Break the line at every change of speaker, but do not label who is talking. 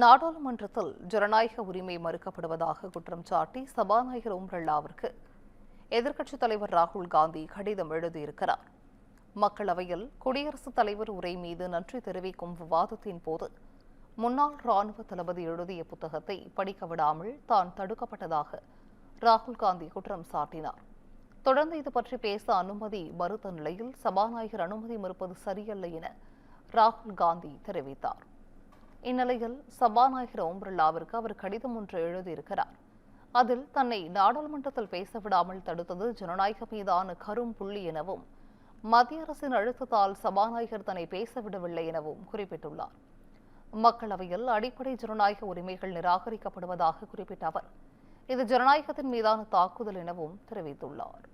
நாடாளுமன்றத்தில் ஜனநாயக உரிமை மறுக்கப்படுவதாக குற்றம் சாட்டி சபாநாயகர் ஓம் பிர்லாவிற்கு எதிர்க்கட்சித் தலைவர் ராகுல் காந்தி கடிதம் எழுதியிருக்கிறார். மக்களவையில் குடியரசுத் தலைவர் உரை மீது நன்றி தெரிவிக்கும் விவாதத்தின் போது முன்னாள் ராணுவ தளபதி எழுதிய புத்தகத்தை படிக்க விடாமல் தான் தடுக்கப்பட்டதாக ராகுல் காந்தி குற்றம் சாட்டினார். தொடர்ந்து இது பற்றி பேச அனுமதி மறுத்த நிலையில் சபாநாயகர் அனுமதி மறுப்பது சரியல்ல என ராகுல் காந்தி தெரிவித்தார். இந்நிலையில் சபாநாயகர் ஓம் பிர்லாவிற்கு அவர் கடிதம் ஒன்று எழுதியிருக்கிறார். அதில் தன்னை நாடாளுமன்றத்தில் பேசவிடாமல் தடுத்தது ஜனநாயக மீதான கரும் புள்ளி எனவும் மத்திய அரசின் அழுத்தத்தால் சபாநாயகர் தன்னை பேசவிடவில்லை எனவும் குறிப்பிட்டுள்ளார். மக்களவையில் அடிப்படை ஜனநாயக உரிமைகள் நிராகரிக்கப்படுவதாக குறிப்பிட்ட அவர் இது ஜனநாயகத்தின் மீதான தாக்குதல் எனவும் தெரிவித்துள்ளார்.